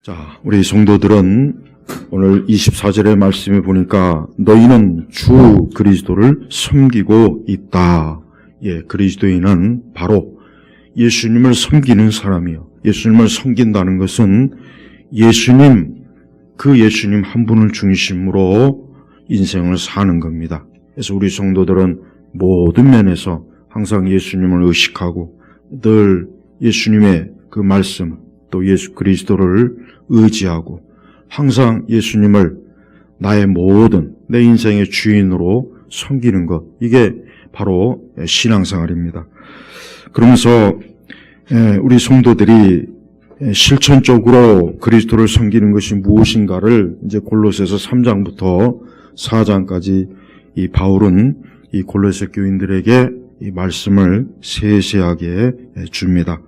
자, 우리 성도들은 오늘 24절의 말씀에 보니까 너희는 주 그리스도를 섬기고 있다. 예, 그리스도인은 바로 예수님을 섬기는 사람이요. 예수님을 섬긴다는 것은 그 예수님 한 분을 중심으로 인생을 사는 겁니다. 그래서 우리 성도들은 모든 면에서 항상 예수님을 의식하고 늘 예수님의 그 말씀 또 예수 그리스도를 의지하고 항상 예수님을 나의 모든 내 인생의 주인으로 섬기는 것, 이게 바로 신앙생활입니다. 그러면서 우리 성도들이 실천적으로 그리스도를 섬기는 것이 무엇인가를 이제 골로새서 3장부터 4장까지 이 바울은 이 골로새 교인들에게 이 말씀을 세세하게 줍니다.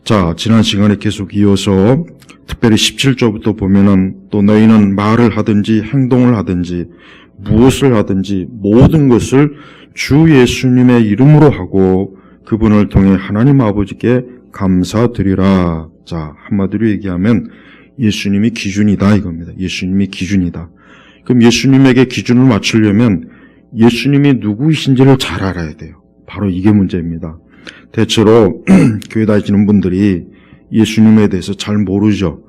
자, 지난 시간에 계속 이어서 특별히 17절부터 보면은 또 너희는 말을 하든지 행동을 하든지 무엇을 하든지 모든 것을 주 예수님의 이름으로 하고 그분을 통해 하나님 아버지께 감사드리라. 자, 한마디로 얘기하면 예수님이 기준이다 이겁니다. 예수님이 기준이다. 그럼 예수님에게 기준을 맞추려면 예수님이 누구이신지를 잘 알아야 돼요. 바로 이게 문제입니다. 대체로 교회 다니시는 분들이 예수님에 대해서 잘 모르죠.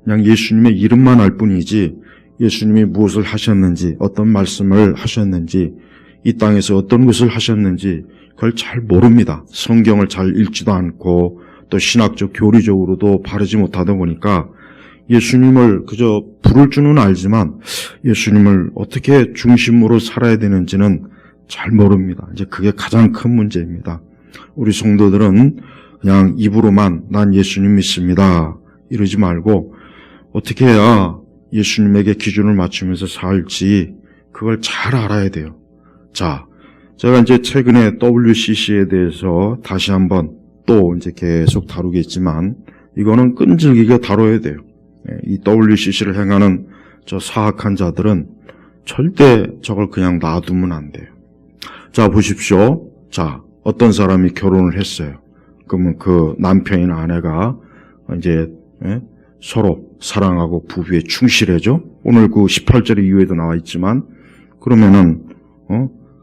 그냥 예수님의 이름만 알 뿐이지 예수님이 무엇을 하셨는지, 어떤 말씀을 하셨는지, 이 땅에서 어떤 것을 하셨는지 그걸 잘 모릅니다. 성경을 잘 읽지도 않고 또 신학적 교리적으로도 바르지 못하다 보니까 예수님을 그저 부를 줄은 알지만 예수님을 어떻게 중심으로 살아야 되는지는 잘 모릅니다. 이제 그게 가장 큰 문제입니다. 우리 성도들은 그냥 입으로만 난 예수님 믿습니다 이러지 말고 어떻게 해야 예수님에게 기준을 맞추면서 살지 그걸 잘 알아야 돼요. 자, 제가 이제 최근에 WCC에 대해서 다시 한번 또 이제 계속 다루겠지만 이거는 끈질기게 다뤄야 돼요. 이 WCC를 행하는 저 사악한 자들은 절대 저걸 그냥 놔두면 안 돼요. 자, 보십시오. 자, 어떤 사람이 결혼을 했어요. 그러면 그 남편이나 아내가 이제 서로 사랑하고 부부에 충실해져. 오늘 그 18절의 이유에도 나와 있지만 그러면은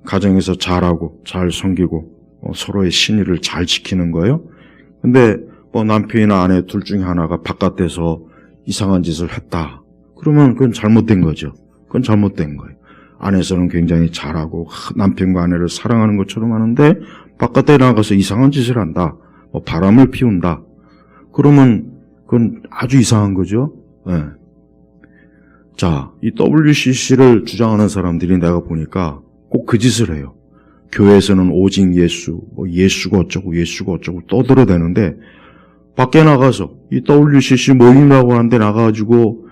가정에서 잘하고 잘 섬기고 서로의 신의를 잘 지키는 거예요. 근데 뭐 남편이나 아내 둘 중에 하나가 바깥에서 이상한 짓을 했다. 그러면 그건 잘못된 거죠. 그건 잘못된 거예요. 안에서는 굉장히 잘하고 남편과 아내를 사랑하는 것처럼 하는데 바깥에 나가서 이상한 짓을 한다. 뭐 바람을 피운다. 그러면 그건 아주 이상한 거죠. 네. 자, 이 WCC를 주장하는 사람들이 내가 보니까 꼭 그 짓을 해요. 교회에서는 오직 예수, 뭐 예수가 어쩌고 떠들어대는데 밖에 나가서 이 WCC 모임이라고 하는데 나가가지고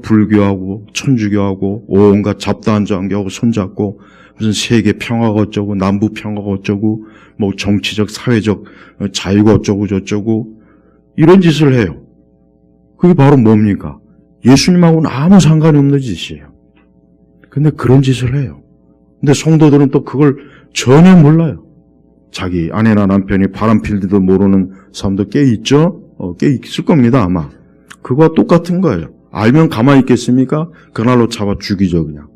불교하고 천주교하고 온갖 잡다한 장교하고 손잡고 무슨 세계 평화가 어쩌고 남부 평화가 어쩌고 뭐 정치적 사회적 자유가 어쩌고 저쩌고 이런 짓을 해요. 그게 바로 뭡니까? 예수님하고는 아무 상관이 없는 짓이에요. 근데 그런 짓을 해요. 근데 성도들은 또 그걸 전혀 몰라요. 자기 아내나 남편이 바람 필지도 모르는 사람도 꽤 있죠? 꽤 있을 겁니다 아마. 그거와 똑같은 거예요. 알면 가만히 있겠습니까? 그날로 잡아 죽이죠 그냥.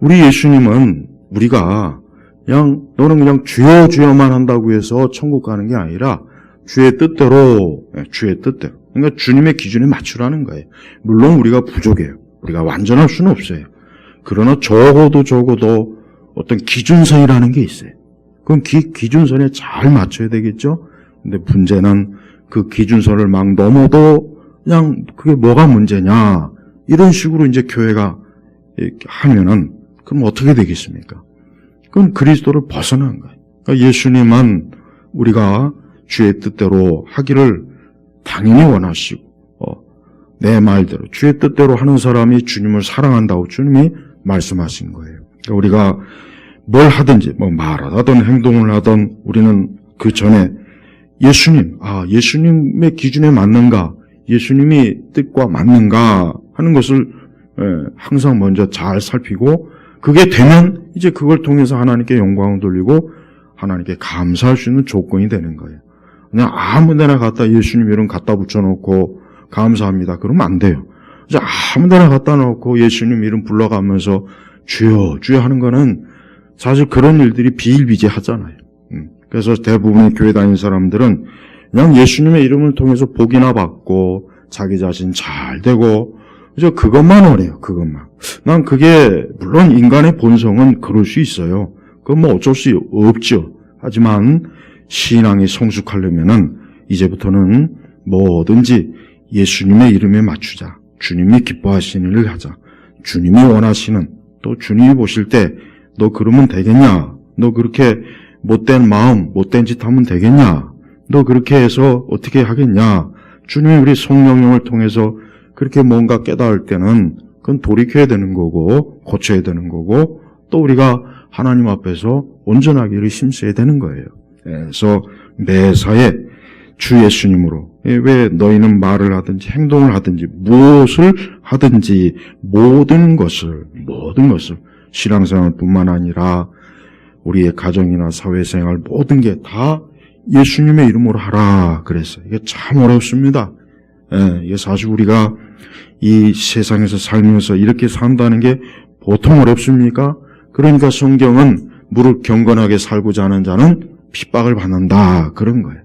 우리 예수님은 우리가 그냥 너는 그냥 주여 주여만 한다고 해서 천국 가는 게 아니라 주의 뜻대로. 그러니까 주님의 기준에 맞추라는 거예요. 물론 우리가 부족해요. 우리가 완전할 수는 없어요. 그러나 적어도 어떤 기준선이라는 게 있어요. 그럼 기준선에 잘 맞춰야 되겠죠? 근데 문제는 그 기준선을 막 넘어도 그냥 그게 뭐가 문제냐 이런 식으로 이제 교회가 하면은 그럼 어떻게 되겠습니까? 그건 그리스도를 벗어난 거예요. 그러니까 예수님은 우리가 주의 뜻대로 하기를 당연히 원하시고 내 말대로 주의 뜻대로 하는 사람이 주님을 사랑한다고 주님이 말씀하신 거예요. 그러니까 우리가 뭘 하든지 뭐 말을 하든 행동을 하든 우리는 그 전에 예수님의 기준에 맞는가, 예수님이 뜻과 맞는가 하는 것을 항상 먼저 잘 살피고 그게 되면 이제 그걸 통해서 하나님께 영광을 돌리고 하나님께 감사할 수 있는 조건이 되는 거예요. 그냥 아무 데나 갖다 예수님 이름 갖다 붙여놓고 감사합니다. 그러면 안 돼요. 그래서 아무 데나 갖다 놓고 예수님 이름 불러가면서 주여 주여 하는 거는 사실 그런 일들이 비일비재하잖아요. 그래서 대부분의 교회 다니는 사람들은 그냥 예수님의 이름을 통해서 복이나 받고 자기 자신 잘 되고 그래서 그것만 원해요. 그것만. 난 그게 물론 인간의 본성은 그럴 수 있어요. 그건 뭐 어쩔 수 없죠. 하지만 신앙이 성숙하려면은 이제부터는 뭐든지 예수님의 이름에 맞추자. 주님이 기뻐하시는 일을 하자. 주님이 원하시는, 또 주님이 보실 때 너 그러면 되겠냐? 너 그렇게 못된 마음, 못된 짓 하면 되겠냐? 너 그렇게 해서 어떻게 하겠냐? 주님이 우리 성령님을 통해서 그렇게 뭔가 깨달을 때는 그건 돌이켜야 되는 거고 고쳐야 되는 거고 또 우리가 하나님 앞에서 온전하기를 힘써야 되는 거예요. 그래서 매사에 주 예수님으로 왜 너희는 말을 하든지 행동을 하든지 무엇을 하든지 모든 것을 신앙생활뿐만 아니라 우리의 가정이나 사회생활 모든 게 다 예수님의 이름으로 하라 그랬어요. 이게 참 어렵습니다. 이게 사실 우리가 이 세상에서 살면서 이렇게 산다는 게 보통 어렵습니까? 그러니까 성경은 무릇 경건하게 살고자 하는 자는 핍박을 받는다 그런 거예요.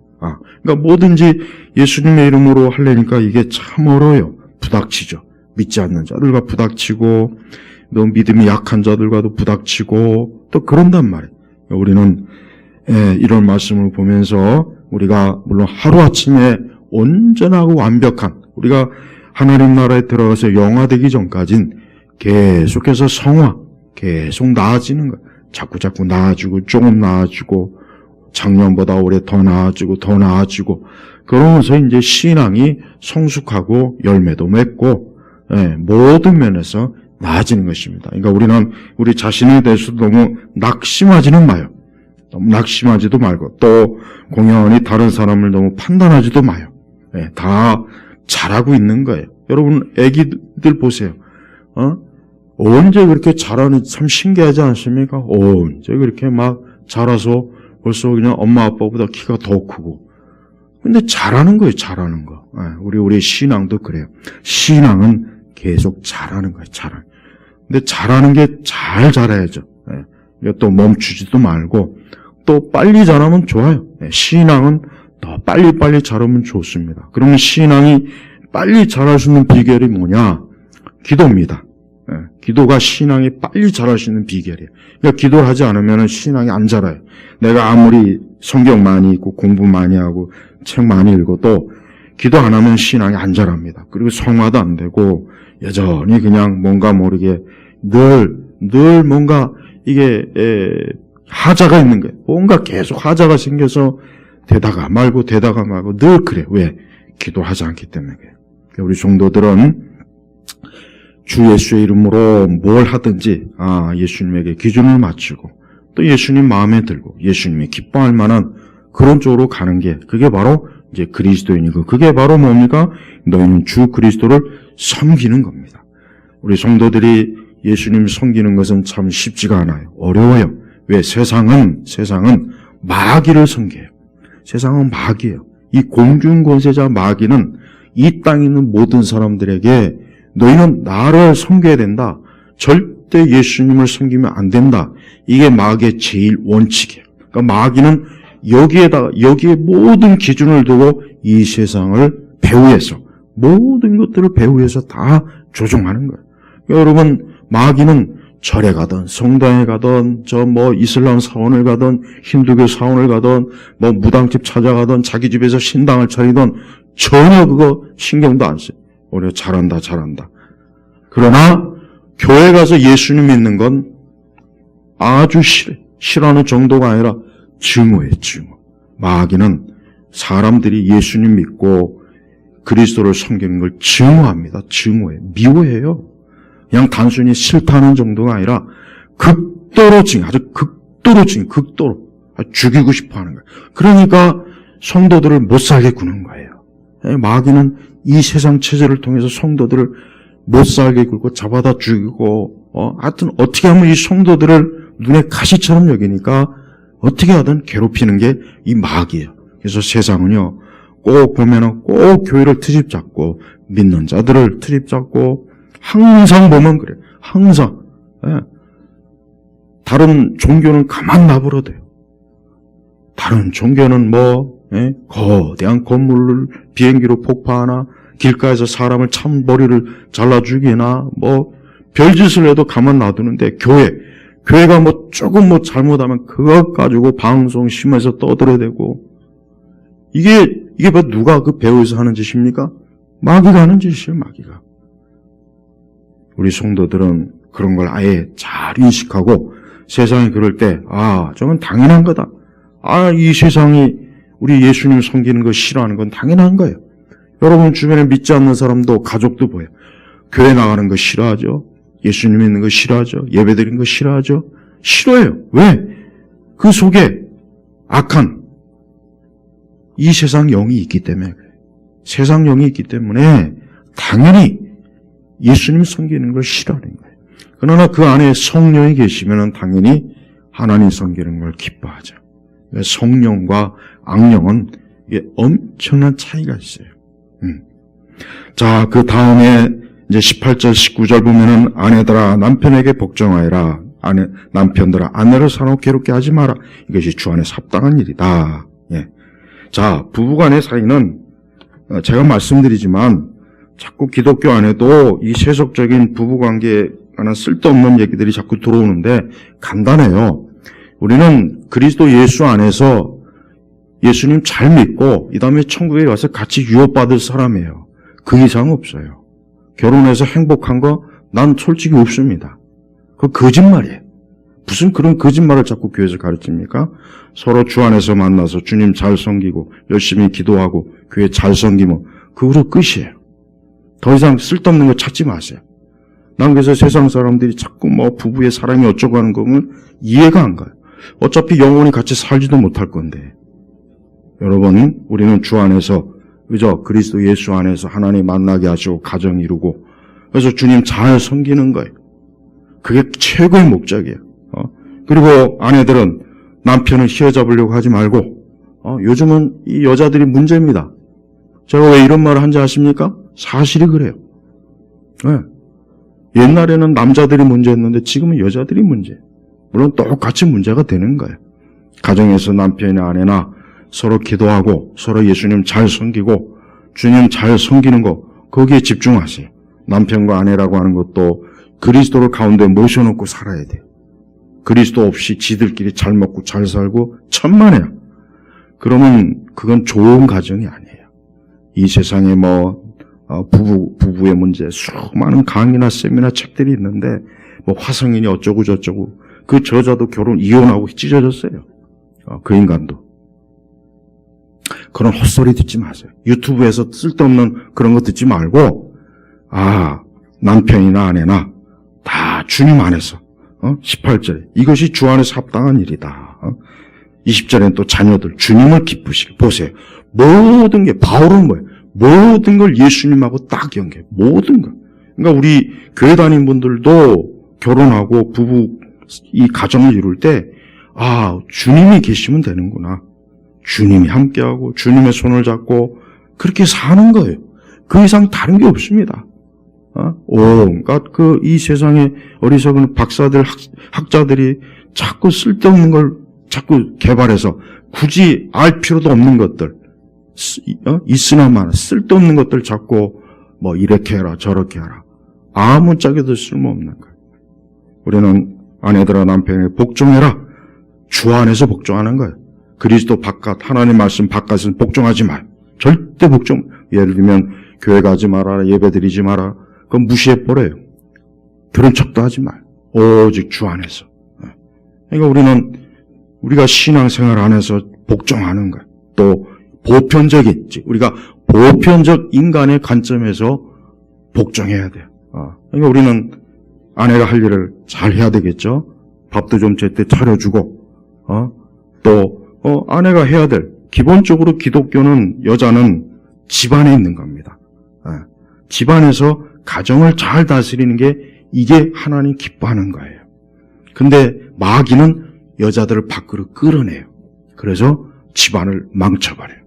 그러니까 뭐든지 예수님의 이름으로 하려니까 이게 참 어려워요. 부닥치죠. 믿지 않는 자들과 부닥치고 또 믿음이 약한 자들과도 부닥치고 또 그런단 말이에요. 우리는 이런 말씀을 보면서 우리가 물론 하루아침에 온전하고 완벽한 우리가 하나님 나라에 들어가서 영화되기 전까진 계속해서 성화, 계속 나아지는 거예요. 자꾸 나아지고 조금 나아지고 작년보다 올해 더 나아지고 그러면서 이제 신앙이 성숙하고 열매도 맺고 모든 면에서 나아지는 것입니다. 그러니까 우리는 우리 자신에 대해서 너무 낙심하지는 마요. 너무 낙심하지도 말고 또 공연히 다른 사람을 너무 판단하지도 마요. 다 잘하고 있는 거예요. 여러분 애기들 보세요. 언제 그렇게 잘하는지 참 신기하지 않습니까? 언제 그렇게 막 자라서 벌써 그냥 엄마 아빠보다 키가 더 크고. 근데 잘하는 거예요, 잘하는 거. 우리 신앙도 그래요. 신앙은 계속 잘하는 거예요, 잘하는. 근데 잘하는 게 잘 자라야죠. 또 멈추지도 말고 또 빨리 자라면 좋아요. 신앙은 더 빨리 자라면 좋습니다. 그러면 신앙이 빨리 자랄 수 있는 비결이 뭐냐? 기도입니다. 기도가 신앙이 빨리 자랄 수 있는 비결이에요. 그러니까 기도를 하지 않으면 신앙이 안 자라요. 내가 아무리 성경 많이 읽고 공부 많이 하고 책 많이 읽어도 기도 안 하면 신앙이 안 자랍니다. 그리고 성화도 안 되고 여전히 그냥 뭔가 모르게 늘 뭔가 이게 하자가 있는 거예요. 뭔가 계속 하자가 생겨서 되다가 말고 늘 그래. 왜? 기도하지 않기 때문에 그래요. 그러니까 우리 성도들은 주 예수의 이름으로 뭘 하든지 예수님에게 기준을 맞추고 또 예수님 마음에 들고 예수님이 기뻐할 만한 그런 쪽으로 가는 게 그게 바로 이제 그리스도인이고 그게 바로 뭡니까? 너희는 주 그리스도를 섬기는 겁니다. 우리 성도들이 예수님 섬기는 것은 참 쉽지가 않아요. 어려워요. 왜? 세상은 마귀를 섬겨요. 세상은 마귀예요. 이 공중권세자 마귀는 이 땅에 있는 모든 사람들에게 너희는 나를 섬겨야 된다. 절대 예수님을 섬기면 안 된다. 이게 마귀의 제일 원칙이에요. 그러니까 마귀는 여기에 모든 기준을 두고 이 세상을 배후에서 모든 것들을 배후에서 다 조종하는 거예요. 그러니까 여러분 마귀는 절에 가든 성당에 가든 이슬람 사원을 가든 힌두교 사원을 가든 무당집 찾아가든 자기 집에서 신당을 차리든 전혀 그거 신경도 안 써요. 오히려 잘한다. 그러나 교회 가서 예수님 믿는 건 아주 싫어하는 정도가 아니라 증오예요, 증오. 마귀는 사람들이 예수님 믿고 그리스도를 섬기는 걸 증오합니다. 증오해요. 미워해요. 그냥 단순히 싫다는 정도가 아니라 극도로 죽이고 싶어 하는 거예요. 그러니까 성도들을 못 살게 구는 거예요. 마귀는 이 세상 체제를 통해서 성도들을 못 살게 굴고 잡아다 죽이고 하여튼 어떻게 하면 이 성도들을 눈에 가시처럼 여기니까 어떻게 하든 괴롭히는 게 이 마귀예요. 그래서 세상은요, 꼭 보면은 꼭 교회를 트집 잡고 믿는 자들을 트집 잡고 항상 보면 그래. 항상. 예. 다른 종교는 가만 놔버려도 돼요. 다른 종교는 예? 거대한 건물을 비행기로 폭파하나 길가에서 사람을 참머리를 잘라 죽이나 별짓을 해도 가만 놔두는데 교회가 조금 잘못하면 그것 가지고 방송 심에서 떠들어대고 이게 누가 그 배후에서 하는 짓입니까? 마귀가 하는 짓이에요, 마귀가. 우리 성도들은 그런 걸 아예 잘 인식하고 세상이 그럴 때 저건 당연한 거다. 이 세상이 우리 예수님 섬기는 거 싫어하는 건 당연한 거예요. 여러분 주변에 믿지 않는 사람도 가족도 보여요. 교회 나가는 거 싫어하죠? 예수님 믿는 거 싫어하죠? 예배 드리는 거 싫어하죠? 싫어요. 왜? 그 속에 악한 이 세상 영이 있기 때문에 그래요. 세상 영이 있기 때문에 당연히 예수님 섬기는 걸 싫어하는 거예요. 그러나 그 안에 성령이 계시면 당연히 하나님 섬기는 걸 기뻐하죠. 성령과 악령은 이게 엄청난 차이가 있어요. 자, 그 다음에 이제 18절, 19절 보면은 아내들아 남편에게 복종하여라. 남편들아 아내를 사놓고 괴롭게 하지 마라. 이것이 주 안에서 합당한 일이다. 예. 자, 부부간의 사이는 제가 말씀드리지만 자꾸 기독교 안에도 이 세속적인 부부관계에 관한 쓸데없는 얘기들이 자꾸 들어오는데 간단해요. 우리는 그리스도 예수 안에서 예수님 잘 믿고 이 다음에 천국에 가서 같이 유업받을 사람이에요. 그 이상 없어요. 결혼해서 행복한 거 난 솔직히 없습니다. 그거 거짓말이에요. 무슨 그런 거짓말을 자꾸 교회에서 가르칩니까? 서로 주 안에서 만나서 주님 잘 섬기고 열심히 기도하고 교회 잘 섬기면 그거로 끝이에요. 더 이상 쓸데없는 거 찾지 마세요. 난 그래서 세상 사람들이 자꾸 부부의 사랑이 어쩌고 하는 거면 이해가 안 가요. 어차피 영원히 같이 살지도 못할 건데. 여러분, 우리는 주 안에서 그저 그리스도 예수 안에서 하나님 만나게 하시고 가정 이루고 그래서 주님 잘 섬기는 거예요. 그게 최고의 목적이에요. 그리고 아내들은 남편을 휘어잡으려고 하지 말고 요즘은 이 여자들이 문제입니다. 제가 왜 이런 말을 한지 아십니까? 사실이 그래요. 네. 옛날에는 남자들이 문제였는데 지금은 여자들이 문제예요. 물론 똑같이 문제가 되는 거예요. 가정에서 남편이나 아내나 서로 기도하고 서로 예수님 잘 섬기고 주님 잘 섬기는 거 거기에 집중하세요. 남편과 아내라고 하는 것도 그리스도를 가운데 모셔놓고 살아야 돼요. 그리스도 없이 지들끼리 잘 먹고 잘 살고 천만에요. 그러면 그건 좋은 가정이 아니에요. 이 세상에 부부의 문제 수많은 강의나 세미나 책들이 있는데 화성인이 어쩌고 저쩌고 그 저자도 이혼하고 찢어졌어요. 그 인간도. 그런 헛소리 듣지 마세요. 유튜브에서 쓸데없는 그런 거 듣지 말고 남편이나 아내나 다 주님 안에서 18절에 이것이 주 안에서 합당한 일이다. 20절에는 또 자녀들 주님을 기쁘시게 보세요. 모든 게 바울은 뭐예요? 모든 걸 예수님하고 딱 연결해. 모든 걸. 그러니까 우리 교회 다니는 분들도 결혼하고 부부 이 가정을 이룰 때 주님이 계시면 되는구나. 주님이 함께하고 주님의 손을 잡고 그렇게 사는 거예요. 그 이상 다른 게 없습니다. 온갖 이 세상에 어리석은 박사들, 학자들이 자꾸 쓸데없는 걸 자꾸 개발해서 굳이 알 필요도 없는 것들, 있으나마나 쓸데없는 것들 자꾸 이렇게 해라 저렇게 해라. 아무짝에도 쓸모없는 거예요. 우리는 아내들아 남편에게 복종해라. 주 안에서 복종하는 거예요. 그리스도 바깥, 하나님 말씀 바깥은 복종하지 마요. 절대 복종. 예를 들면 교회 가지 마라, 예배 드리지 마라. 그건 무시해버려요. 들은 척도 하지 마요. 오직 주 안에서. 그러니까 우리가 신앙생활 안에서 복종하는 거예요. 또 우리가 보편적 인간의 관점에서 복종해야 돼요. 그러니까 우리는 아내가 할 일을 잘 해야 되겠죠. 밥도 좀 제때 차려주고, 또 아내가 해야 될 기본적으로 기독교는 여자는 집안에 있는 겁니다. 집안에서 가정을 잘 다스리는 게 이게 하나님 기뻐하는 거예요. 근데 마귀는 여자들을 밖으로 끌어내요. 그래서 집안을 망쳐버려요.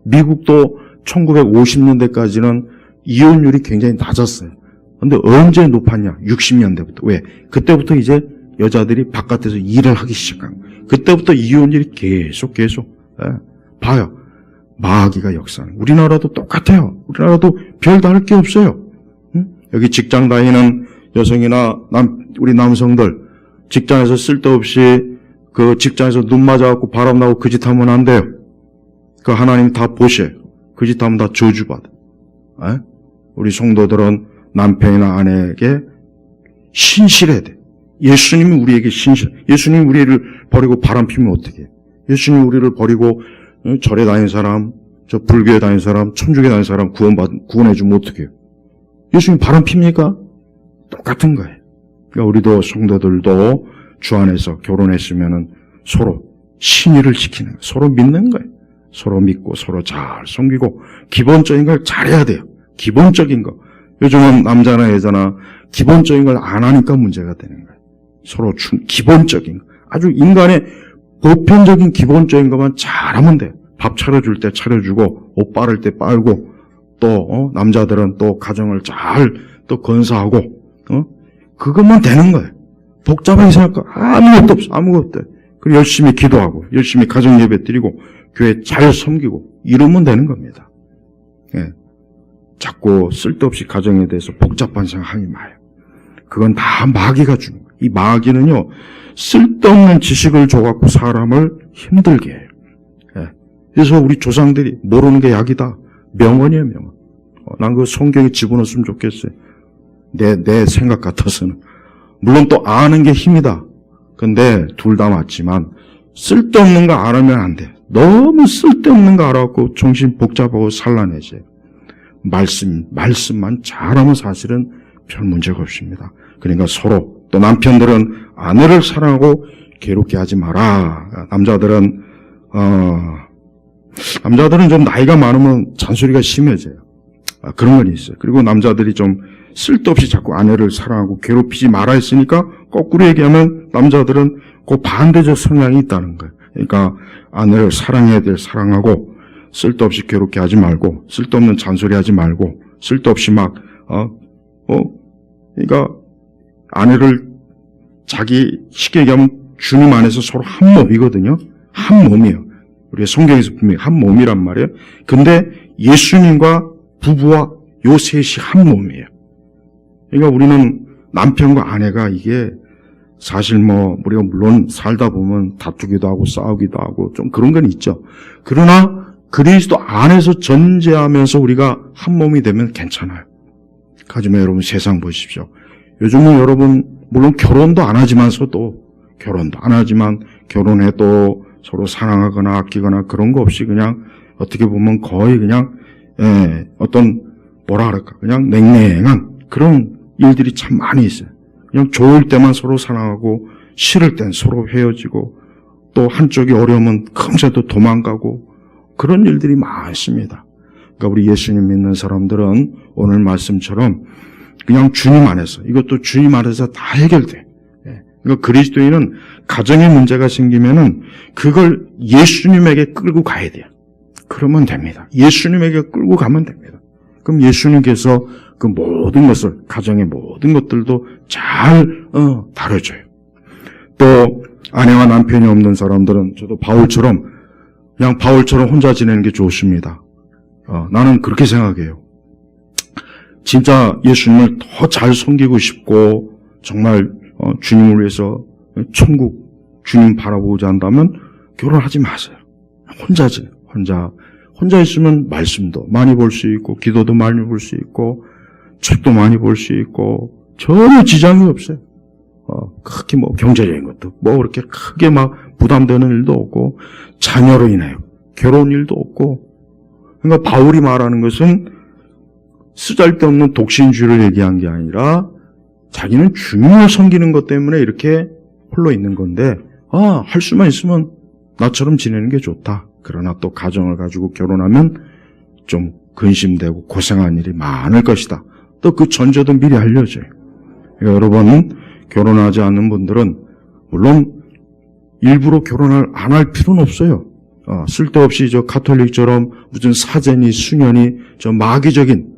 미국도 1950년대까지는 이혼율이 굉장히 낮았어요. 근데 언제 높았냐? 60년대부터. 왜? 그때부터 이제 여자들이 바깥에서 일을 하기 시작한 거예요. 그때부터 이혼율이 계속 봐요. 마귀가 역사하는. 우리나라도 똑같아요. 우리나라도 별 다를 게 없어요. 응? 여기 직장 다니는 여성이나 우리 남성들 직장에서 쓸데없이 그 직장에서 눈 맞아갖고 바람 나고 그 짓 하면 안 돼요. 그 하나님 다 보셔요. 그 짓 하면 다 저주받아. 우리 성도들은 남편이나 아내에게 신실해야 돼. 예수님이 우리에게 예수님이 우리를 버리고 바람 피면 어떻게 해요? 예수님이 우리를 버리고 절에 다니는 사람, 저 불교에 다니는 사람, 천주교에 다니는 사람 구원해주면 어떻게 해요? 예수님이 바람 핍니까? 똑같은 거예요. 그러니까 우리도 성도들도 주 안에서 결혼했으면은 서로 신의를 지키는 거예요. 서로 믿는 거예요. 서로 믿고 서로 잘 섬기고 기본적인 걸 잘해야 돼요. 기본적인 거. 요즘은 남자나 여자나 기본적인 걸 안 하니까 문제가 되는 거예요. 서로 기본적인 거. 아주 인간의 보편적인 기본적인 것만 잘하면 돼요. 밥 차려줄 때 차려주고 옷 빠를 때 빨고 또 남자들은 또 가정을 잘 또 건사하고 그것만 되는 거예요. 복잡하게 생각하고 아무것도 없어. 아무것도. 그리고 열심히 기도하고 열심히 가정 예배 드리고 교회 잘 섬기고 이러면 되는 겁니다. 예. 자꾸 쓸데없이 가정에 대해서 복잡한 생각하지 마요. 그건 다 마귀가 주는 거예요. 이 마귀는요, 쓸데없는 지식을 줘갖고 사람을 힘들게 해요. 예. 그래서 우리 조상들이 모르는 게 약이다. 명언이에요, 명언. 난 그 성경에 집어넣었으면 좋겠어요. 내 생각 같아서는. 물론 또 아는 게 힘이다. 근데 둘 다 맞지만 쓸데없는 거 알으면 안 돼. 너무 쓸데없는 거 알아갖고 정신 복잡하고 산란해져요. 말씀만 잘하면 사실은 별 문제가 없습니다. 그러니까 서로 또 남편들은 아내를 사랑하고 괴롭게 하지 마라. 남자들은 좀 나이가 많으면 잔소리가 심해져요. 그런 건 있어요. 그리고 남자들이 좀 쓸데없이 자꾸 아내를 사랑하고 괴롭히지 마라 했으니까 거꾸로 얘기하면 남자들은 그 반대적 성향이 있다는 거예요. 그러니까 아내를 사랑해야 될 사랑하고 쓸데없이 괴롭게 하지 말고 쓸데없는 잔소리 하지 말고 쓸데없이 그러니까 아내를 자기 쉽게 얘기하면 주님 안에서 서로 한 몸이거든요. 한 몸이에요. 우리가 성경에서 분명히 한 몸이란 말이에요. 근데 예수님과 부부와 요 셋이 한 몸이에요. 그러니까 우리는 남편과 아내가 이게 사실 우리가 물론 살다 보면 다투기도 하고 싸우기도 하고 좀 그런 건 있죠. 그러나 그리스도 안에서 전제하면서 우리가 한 몸이 되면 괜찮아요. 하지만 여러분 세상 보십시오. 요즘은 여러분 물론 결혼도 안 하지만서도 결혼해도 서로 사랑하거나 아끼거나 그런 거 없이 그냥 어떻게 보면 거의 그냥 어떤 그냥 냉랭한 그런 일들이 참 많이 있어요. 그냥 좋을 때만 서로 사랑하고 싫을 땐 서로 헤어지고 또 한쪽이 어려우면 금세 또 도망가고 그런 일들이 많습니다. 그러니까 우리 예수님 믿는 사람들은 오늘 말씀처럼 그냥 주님 안에서 이것도 주님 안에서 다 해결돼. 그러니까 그리스도인은 가정에 문제가 생기면은 그걸 예수님에게 끌고 가야 돼요. 그러면 됩니다. 예수님에게 끌고 가면 됩니다. 그럼 예수님께서 그 모든 것을 가정의 모든 것들도 잘 다뤄줘요. 또 아내와 남편이 없는 사람들은 저도 바울처럼 혼자 지내는 게 좋습니다. 나는 그렇게 생각해요. 진짜 예수님을 더 잘 섬기고 싶고 정말 주님을 위해서 천국 주님 바라보고자 한다면 결혼하지 마세요. 혼자 있으면 말씀도 많이 볼 수 있고 기도도 많이 볼 수 있고 책도 많이 볼 수 있고 전혀 지장이 없어요. 크게 경제적인 것도 그렇게 크게 부담되는 일도 없고 자녀로 인하여 결혼 일도 없고. 그러니까 바울이 말하는 것은 쓰잘데없는 독신주의를 얘기한 게 아니라 자기는 주님을 섬기는 것 때문에 이렇게 홀로 있는 건데 할 수만 있으면 나처럼 지내는 게 좋다. 그러나 또 가정을 가지고 결혼하면 좀 근심되고 고생한 일이 많을 것이다. 또 그 전제도 미리 알려줘요. 여러분 결혼하지 않는 분들은 물론 일부러 결혼을 안 할 필요는 없어요. 쓸데없이 저 가톨릭처럼 무슨 사제니 수녀니 저 마귀적인,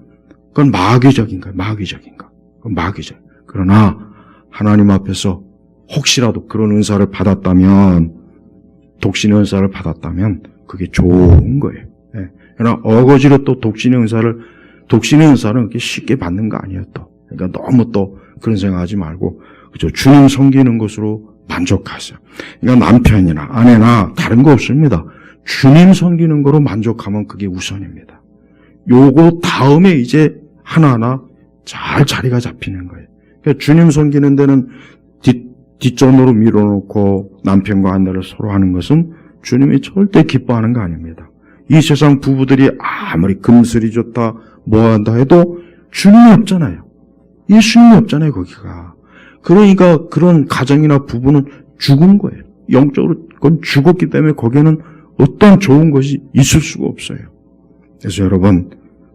그건 마귀적인 거예요. 마귀적인 거. 그건 마귀적. 그러나 하나님 앞에서 혹시라도 그런 은사를 받았다면, 독신의 은사를 받았다면 그게 좋은 거예요. 예. 그러나 어거지로 또 독신의 은사는 그렇게 쉽게 받는 거 아니에요, 또. 그러니까 너무 또 그런 생각하지 말고, 그죠? 주님 섬기는 것으로 만족하세요. 그러니까 남편이나 아내나 다른 거 없습니다. 주님 섬기는 거로 만족하면 그게 우선입니다. 요거 다음에 이제 하나하나 잘 자리가 잡히는 거예요. 그러니까 주님 섬기는 데는 뒷전으로 밀어놓고 남편과 아내를 서로 하는 것은 주님이 절대 기뻐하는 거 아닙니다. 이 세상 부부들이 아무리 금슬이 좋다 뭐한다 해도 주님이 없잖아요. 예수님이 없잖아요, 거기가. 그러니까 그런 가정이나 부부는 죽은 거예요. 영적으로 그건 죽었기 때문에 거기에는 어떤 좋은 것이 있을 수가 없어요. 그래서 여러분,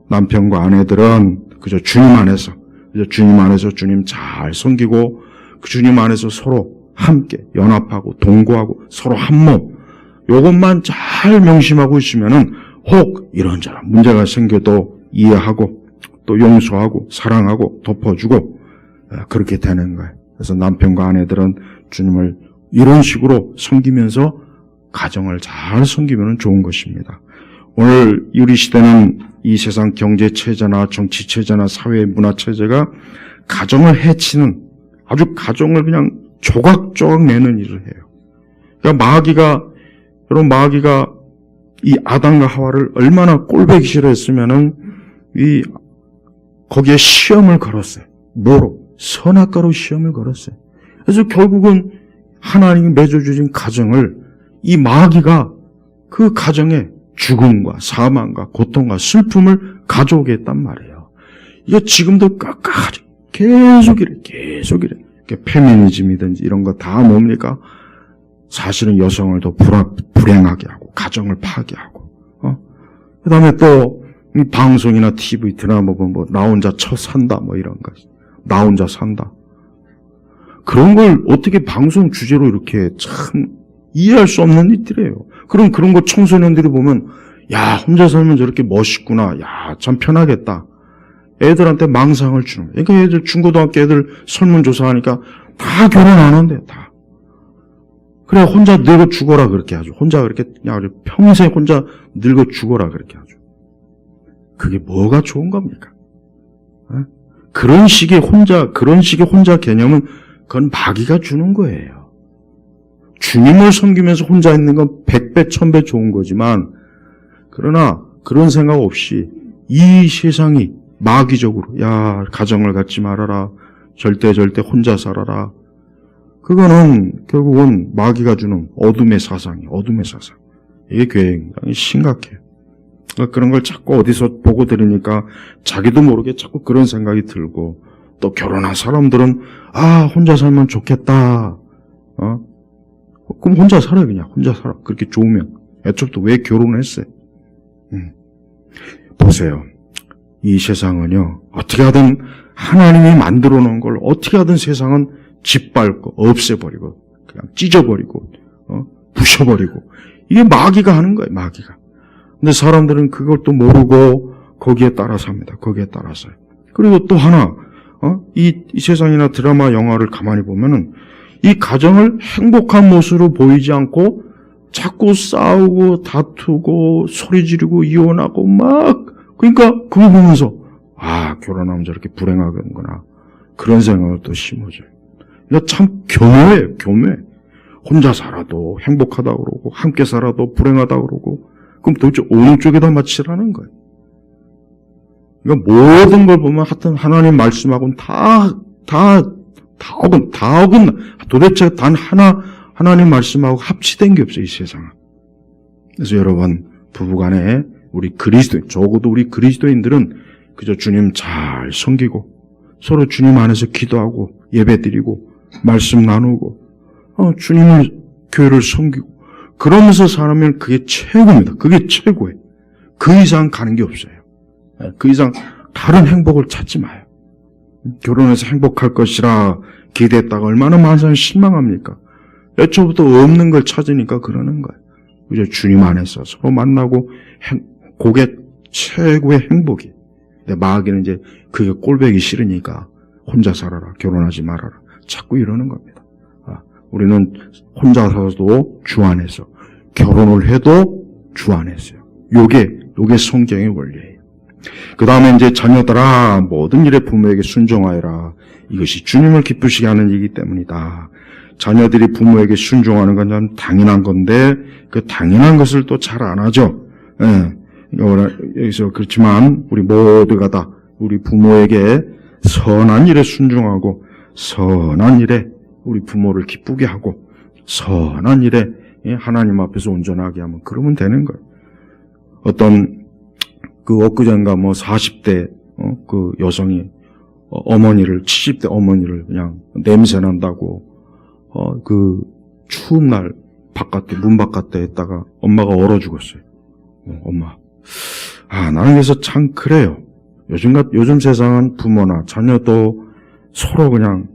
남편과 아내들은 그저 주님 안에서 주님 잘 섬기고 그 주님 안에서 서로 함께 연합하고 동거하고 서로 한 몸, 요것만 잘 명심하고 있으면은 혹 이런저런 문제가 생겨도 이해하고 또 용서하고 사랑하고 덮어주고 그렇게 되는 거예요. 그래서 남편과 아내들은 주님을 이런 식으로 섬기면서 가정을 잘 섬기면 좋은 것입니다. 오늘 우리 시대는 이 세상 경제 체제나 정치 체제나 사회 문화 체제가 가정을 해치는, 아주 가정을 그냥 조각조각 내는 일을 해요. 그러니까 마귀가 이 아담과 하와를 얼마나 꼴보기 싫어했으면은 거기에 시험을 걸었어요. 뭐로? 선악과로 시험을 걸었어요. 그래서 결국은 하나님이 맺어주신 가정을 이 마귀가 그 가정에 죽음과 사망과 고통과 슬픔을 가져오게 했단 말이에요. 이거 지금도 끝까지 계속 이래. 페미니즘이든지 이런 거 다 뭡니까? 사실은 여성을 더 불행하게 하고 가정을 파괴하고. 그 다음에 또 방송이나 TV 드라마 보면 나 혼자 산다 이런 거. 나 혼자 산다. 그런 걸 어떻게 방송 주제로 이렇게 참 이해할 수 없는 일들이에요. 그런 거 청소년들이 보면 야, 혼자 살면 저렇게 멋있구나. 야, 참 편하겠다. 애들한테 망상을 주는 거예요. 그러니까 애들 중고등학교 애들 설문조사하니까 다 결혼 안 한대요. 다. 그래 혼자 늙어 죽어라 그렇게 하죠. 혼자 그렇게 그냥 평생 혼자 늙어 죽어라 그렇게 하죠. 그게 뭐가 좋은 겁니까? 그런 식의 혼자 개념은 그건 마귀가 주는 거예요. 주님을 섬기면서 혼자 있는 건 100배, 1000배 좋은 거지만, 그러나 그런 생각 없이 이 세상이 마귀적으로, 야, 가정을 갖지 말아라. 절대 혼자 살아라. 그거는 결국은 마귀가 주는 어둠의 사상. 이게 굉장히 심각해요. 그런 걸 자꾸 어디서 보고 들으니까 자기도 모르게 자꾸 그런 생각이 들고, 또 결혼한 사람들은 혼자 살면 좋겠다. 그럼 혼자 살아요. 그냥 혼자 살아. 그렇게 좋으면. 애초부터 왜 결혼했어요? 보세요. 이 세상은요, 어떻게 하든 하나님이 만들어 놓은 걸 어떻게 하든 세상은 짓밟고 없애버리고 그냥 찢어버리고 부셔버리고, 이게 마귀가 하는 거예요. 마귀가. 근데 사람들은 그걸 또 모르고 거기에 따라서 합니다. 거기에 따라서요. 그리고 또 하나, 이 세상이나 드라마 영화를 가만히 보면은 이 가정을 행복한 모습으로 보이지 않고 자꾸 싸우고 다투고 소리 지르고 이혼하고 그러니까 그거 보면서 결혼하면 저렇게 불행하겠구나 그런 생각을 또 심어져요. 그러니까 참 교묘해요. 교묘해. 혼자 살아도 행복하다고 그러고 함께 살아도 불행하다고 그러고, 그럼 도대체 어느 쪽에다 맞추라는 거예요. 그러니까 모든 걸 보면 하여튼 하나님 말씀하고는 다 어긋나. 도대체 단 하나님 말씀하고 합치된 게 없어요, 이 세상은. 그래서 여러분, 부부간에 적어도 우리 그리스도인들은 그저 주님 잘 섬기고, 서로 주님 안에서 기도하고, 예배 드리고, 말씀 나누고, 교회를 섬기고, 그러면서 살면 그게 최고입니다. 그게 최고예요. 그 이상 가는 게 없어요. 그 이상 다른 행복을 찾지 마요. 결혼해서 행복할 것이라 기대했다가 얼마나 많은 사람이 실망합니까? 애초부터 없는 걸 찾으니까 그러는 거예요. 그저 주님 안에서 서로 만나고 그게 최고의 행복이. 근데 마귀는 이제 그게 꼴보기 싫으니까 혼자 살아라, 결혼하지 말아라, 자꾸 이러는 겁니다. 우리는 혼자 살아도 주 안에서, 결혼을 해도 주 안에서요. 요게 성경의 원리예요. 그 다음에 이제 자녀들아 모든 일에 부모에게 순종하여라. 이것이 주님을 기쁘시게 하는 일이기 때문이다. 자녀들이 부모에게 순종하는 건 참 당연한 건데 그 당연한 것을 또 잘 안 하죠. 여기서 그렇지만 우리 모두가 다 우리 부모에게 선한 일에 순종하고 선한 일에 우리 부모를 기쁘게 하고 선한 일에 하나님 앞에서 온전하게 하면 그러면 되는 거예요. 어떤 그 엊그젠가 40대 그 여성이 어머니를 70대 어머니를 그냥 냄새 난다고 그 추운 날 바깥에 문 바깥에 있다가 엄마가 얼어 죽었어요. 엄마. 나는 그래서 참 그래요. 요즘 세상은 부모나 자녀도 서로 그냥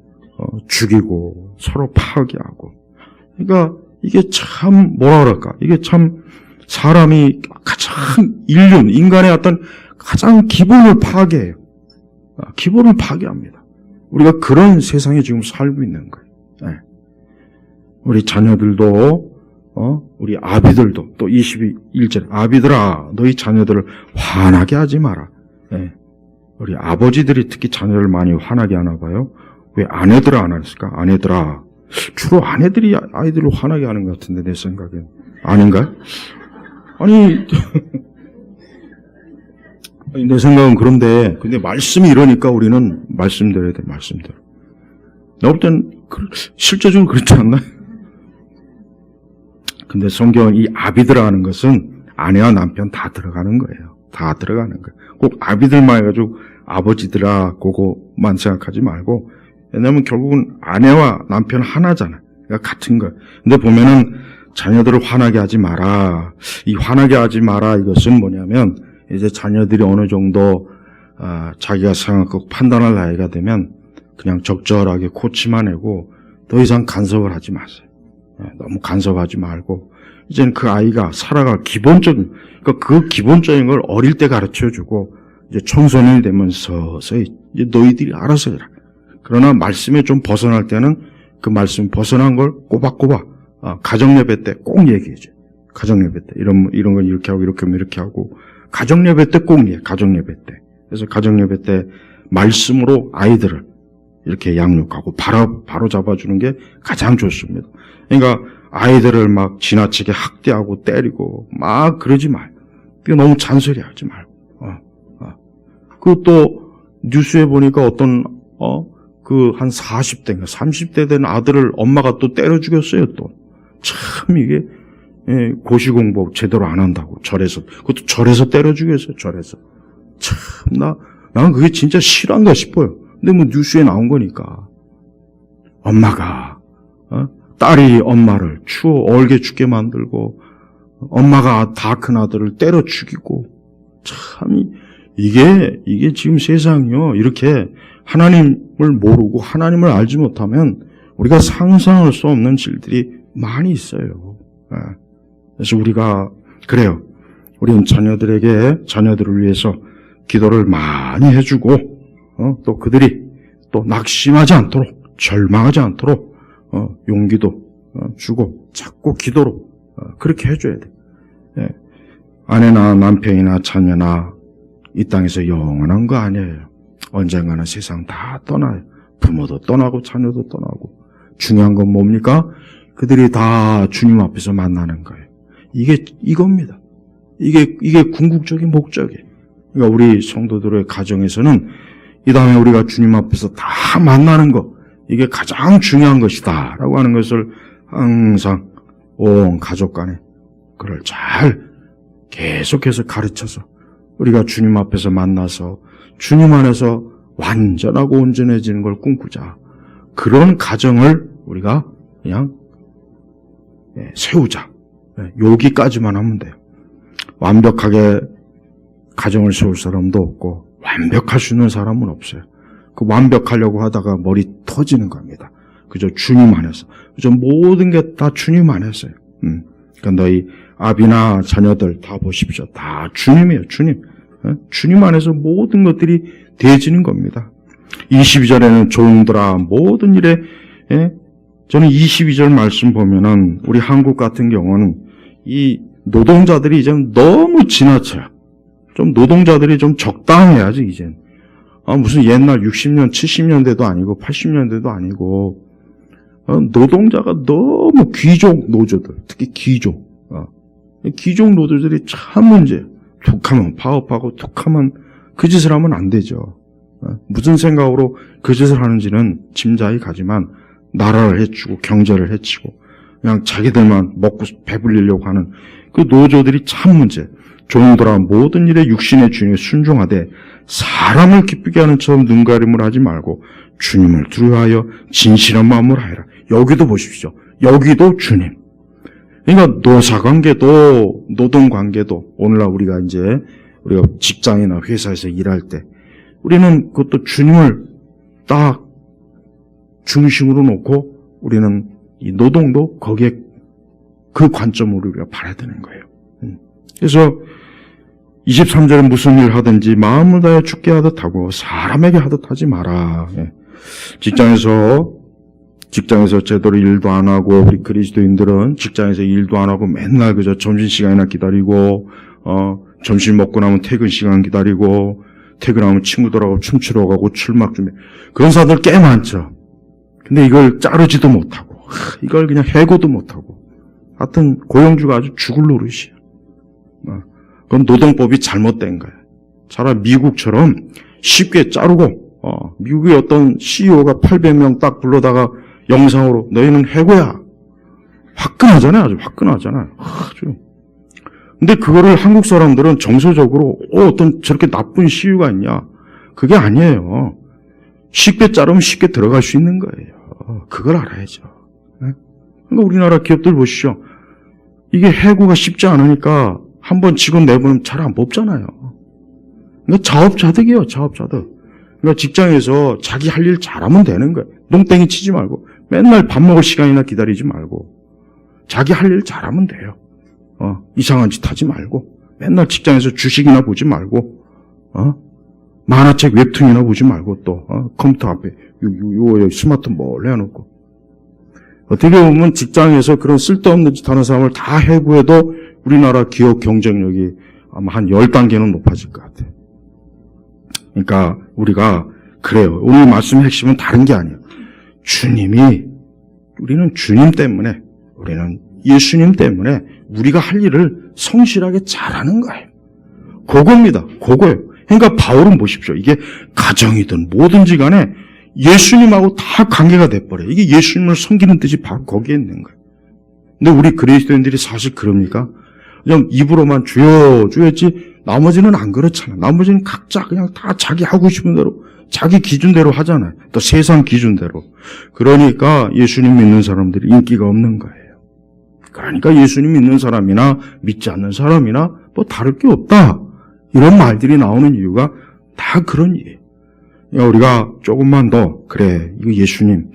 죽이고 서로 파괴하고. 그러니까 이게 참 뭐라 그럴까? 이게 참 사람이 가장 인간의 어떤 가장 기본을 파괴해요. 기본을 파괴합니다. 우리가 그런 세상에 지금 살고 있는 거예요. 네. 우리 자녀들도 우리 아비들도 또 21절 아비들아 너희 자녀들을 화나게 하지 마라. 네. 우리 아버지들이 특히 자녀를 많이 화나게 하나 봐요. 왜 아내들아 안 했을까? 아내들아. 주로 아내들이 아이들을 화나게 하는 것 같은데 내 생각엔. 아닌가요? 아니 내 생각은 그런데 근데 말씀이 이러니까 우리는 말씀드려야 돼. 말씀대로. 나 볼 땐 실제적으로 그렇지 않나요? 근데 성경은 이 아비들아 하는 것은 아내와 남편 다 들어가는 거예요. 다 들어가는 거예요. 꼭 아비들만 해가지고 아버지들아 그거만 생각하지 말고 왜냐하면 결국은 아내와 남편 하나잖아요. 그러니까 같은 거예요. 근데 보면은 자녀들을 화나게 하지 마라. 이 화나게 하지 마라 이것은 뭐냐면 이제 자녀들이 어느 정도 자기가 생각하고 판단할 나이가 되면 그냥 적절하게 코치만 해고 더 이상 간섭을 하지 마세요. 너무 간섭하지 말고 이제는 그 아이가 살아갈 기본적인 그러니까 그 기본적인 걸 어릴 때 가르쳐주고 이제 청소년이 되면 서서히 이제 너희들이 알아서 해라. 그러나 말씀에 좀 벗어날 때는 그 말씀 벗어난 걸 꼬박꼬박 가정예배 때 꼭 얘기해줘. 가정예배 때 이런 건 이렇게 하고 이렇게 하면 이렇게 하고 가정예배 때 꼭 얘기해. 가정예배 때. 그래서 가정예배 때 말씀으로 아이들을 이렇게 양육하고 바로 잡아주는 게 가장 좋습니다. 그러니까 아이들을 막 지나치게 학대하고 때리고 막 그러지 말고 그게 너무 잔소리하지 말고 그것도 뉴스에 보니까 어떤 그 한 40대인가 30대 된 아들을 엄마가 또 때려 죽였어요. 또 참 이게 고시공부 제대로 안 한다고 절에서 그것도 절에서 때려 죽였어요. 절에서 참 나는 그게 진짜 실화인가 싶어요. 근데 뭐 뉴스에 나온 거니까 엄마가 딸이 엄마를 얼게 죽게 만들고 엄마가 다 큰 아들을 때려 죽이고 참 이게 지금 세상이요 이렇게 하나님을 모르고 하나님을 알지 못하면 우리가 상상할 수 없는 일들이 많이 있어요. 그래서 우리가 그래요. 우리는 자녀들을 위해서 기도를 많이 해주고 또 그들이 또 낙심하지 않도록 절망하지 않도록 용기도 주고 자꾸 기도로 그렇게 해줘야 돼. 아내나 남편이나 자녀나 이 땅에서 영원한 거 아니에요. 언젠가는 세상 다 떠나요. 부모도 떠나고 자녀도 떠나고 중요한 건 뭡니까? 그들이 다 주님 앞에서 만나는 거예요. 이겁니다. 이게 궁극적인 목적이에요. 그러니까 우리 성도들의 가정에서는 이 다음에 우리가 주님 앞에서 다 만나는 것 이게 가장 중요한 것이다 라고 하는 것을 항상 온 가족 간에 그걸 잘 계속해서 가르쳐서 우리가 주님 앞에서 만나서 주님 안에서 완전하고 온전해지는 걸 꿈꾸자. 그런 가정을 우리가 그냥 세우자. 여기까지만 하면 돼요. 완벽하게 가정을 세울 사람도 없고 완벽할 수 있는 사람은 없어요. 그 완벽하려고 하다가 머리 터지는 겁니다. 그저 주님 안에서. 그저 모든 게 다 주님 안에서요. 그러니까 너희 아비나 자녀들 다 보십시오. 다 주님이에요. 주님. 주님 안에서 모든 것들이 되어지는 겁니다. 22절에는 종들아 모든 일에 저는 22절 말씀 보면은 우리 한국 같은 경우는 이 노동자들이 이제 너무 지나쳐요. 좀 노동자들이 좀 적당해야지 이젠. 무슨 옛날 60년, 70년대도 아니고 80년대도 아니고 노동자가 너무 귀족 노조들, 특히 귀족 노조들이 참 문제예요. 툭하면 파업하고 툭하면 그 짓을 하면 안 되죠. 무슨 생각으로 그 짓을 하는지는 짐작이 가지만 나라를 해치고 경제를 해치고 그냥 자기들만 먹고 배불리려고 하는 그 노조들이 참 문제. 종들아 모든 일에 육신의 주인에 순종하되 사람을 기쁘게 하는 처럼 눈가림을 하지 말고 주님을 두려워하여 진실한 마음으로 하여라. 여기도 보십시오. 여기도 주님. 그러니까 노사관계도 노동관계도 오늘날 우리가 직장이나 회사에서 일할 때 우리는 그것도 주님을 딱 중심으로 놓고 우리는 이 노동도 거기에 그 관점으로 우리가 봐야 되는 거예요. 그래서 23절에 무슨 일 하든지 마음을 다해 죽게 하듯 하고 사람에게 하듯 하지 마라. 직장에서 제대로 일도 안 하고 우리 그리스도인들은 직장에서 일도 안 하고 맨날 그저 점심시간이나 기다리고 점심 먹고 나면 퇴근 시간 기다리고 퇴근하면 친구들하고 춤추러 가고 출막 준비 그런 사람들 꽤 많죠. 근데 이걸 자르지도 못하고 이걸 그냥 해고도 못하고 하여튼 고용주가 아주 죽을 노릇이에요. 그건 노동법이 잘못된 거예요. 차라리 미국처럼 쉽게 자르고 미국의 어떤 CEO가 800명 딱 불러다가 영상으로 너희는 해고야. 화끈하잖아요. 아주 화끈하잖아요. 아주. 근데 그거를 한국 사람들은 정서적으로 어떤 저렇게 나쁜 CEO가 있냐. 그게 아니에요. 쉽게 자르면 쉽게 들어갈 수 있는 거예요. 그걸 알아야죠. 그러니까 우리나라 기업들 보시죠. 이게 해고가 쉽지 않으니까 한번 직원 내보내면 잘 안 뽑잖아요. 그러니까 자업자득이에요. 자업자득. 그러니까 직장에서 자기 할 일 잘하면 되는 거예요. 농땡이 치지 말고 맨날 밥 먹을 시간이나 기다리지 말고 자기 할 일 잘하면 돼요. 이상한 짓 하지 말고 맨날 직장에서 주식이나 보지 말고 만화책 웹툰이나 보지 말고 또 컴퓨터 앞에 요 스마트폰 몰래 해놓고 어떻게 보면 직장에서 그런 쓸데없는 짓 하는 사람을 다 해고해도 우리나라 기업 경쟁력이 아마 한 10단계는 높아질 것 같아요. 그러니까 우리가 그래요. 오늘 말씀의 핵심은 다른 게 아니에요. 우리는 주님 때문에 우리는 예수님 때문에 우리가 할 일을 성실하게 잘하는 거예요. 그겁니다. 그거예요. 그러니까 바울은 보십시오. 이게 가정이든 뭐든지 간에 예수님하고 다 관계가 돼버려요. 이게 예수님을 섬기는 뜻이 바로 거기에 있는 거예요. 근데 우리 그리스도인들이 사실 그럽니까? 그냥 입으로만 주여 주였지 나머지는 안 그렇잖아요. 나머지는 각자 그냥 다 자기 하고 싶은 대로 자기 기준대로 하잖아요. 또 세상 기준대로. 그러니까 예수님 믿는 사람들이 인기가 없는 거예요. 그러니까 예수님 믿는 사람이나 믿지 않는 사람이나 뭐 다를 게 없다. 이런 말들이 나오는 이유가 다 그런 이유예요. 우리가 조금만 더 그래 이거 예수님은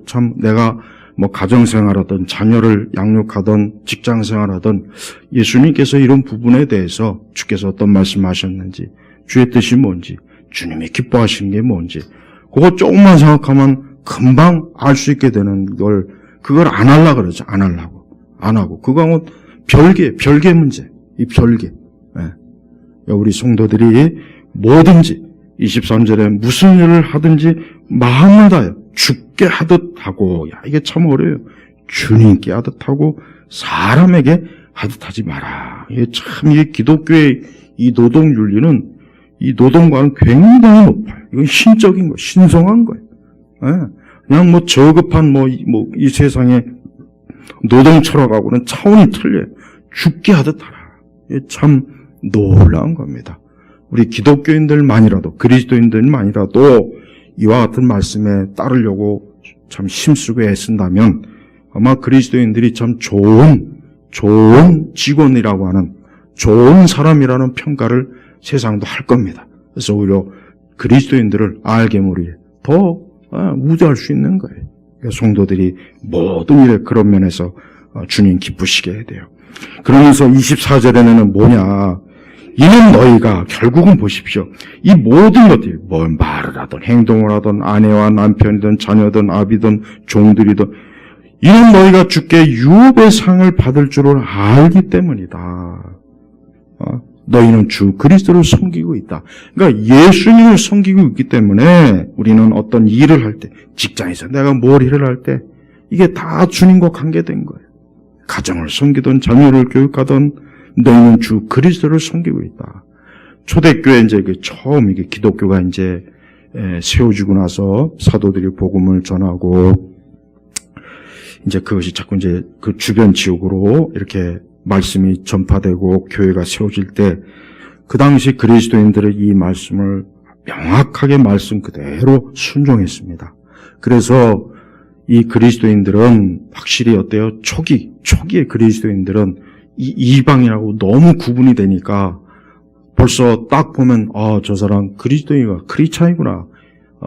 참 내가 뭐 가정생활하든 자녀를 양육하든 직장생활하든 예수님께서 이런 부분에 대해서 주께서 어떤 말씀하셨는지 주의 뜻이 뭔지 주님이 기뻐하시는 게 뭔지 그거 조금만 생각하면 금방 알 수 있게 되는 그걸 안 하려고 그러죠. 안 하고 그거는 별개 문제 이 별개. 우리 성도들이 뭐든지 23절에 무슨 일을 하든지 마음을 다해 죽게 하듯 하고 이게 참 어려워요. 주님께 하듯 하고 사람에게 하듯 하지 마라. 이게 기독교의 이 노동윤리는 이 노동과는 굉장히 높아요. 이건 신적인 거예요. 신성한 거예요. 그냥 뭐 저급한 이 세상의 노동 철학하고는 차원이 틀려요. 죽게 하듯 하라. 이게 참 놀라운 겁니다. 우리 기독교인들만이라도 그리스도인들만이라도 이와 같은 말씀에 따르려고 참 힘쓰고 애쓴다면 아마 그리스도인들이 참 좋은 직원이라고 하는 좋은 사람이라는 평가를 세상도 할 겁니다. 그래서 오히려 그리스도인들을 알게 모르게 더 우대할 수 있는 거예요. 그러니까 성도들이 모든 일에 그런 면에서 주님 기쁘시게 해야 돼요. 그러면서 24절에는 뭐냐, 이는 너희가 결국은 보십시오. 이 모든 것들이 뭘 말을 하든 행동을 하든 아내와 남편이든 자녀든 아비든 종들이든 이는 너희가 주께 유업의 상을 받을 줄을 알기 때문이다. 너희는 주 그리스도를 섬기고 있다. 그러니까 예수님을 섬기고 있기 때문에 우리는 어떤 일을 할 때, 직장에서 내가 뭘 일을 할 때 이게 다 주님과 관계된 거예요. 가정을 섬기든 자녀를 교육하든 너희는 주 그리스도를 섬기고 있다. 초대교회 이제 처음 이게 기독교가 이제 세워지고 나서 사도들이 복음을 전하고 이제 그것이 자꾸 이제 그 주변 지역으로 이렇게 말씀이 전파되고 교회가 세워질 때 그 당시 그리스도인들의 이 말씀을 명확하게 말씀 그대로 순종했습니다. 그래서 이 그리스도인들은 확실히 어때요? 초기의 그리스도인들은 이 이방인하고 너무 구분이 되니까 벌써 딱 보면 저 사람 그리스도인이구나, 크리스찬이구나,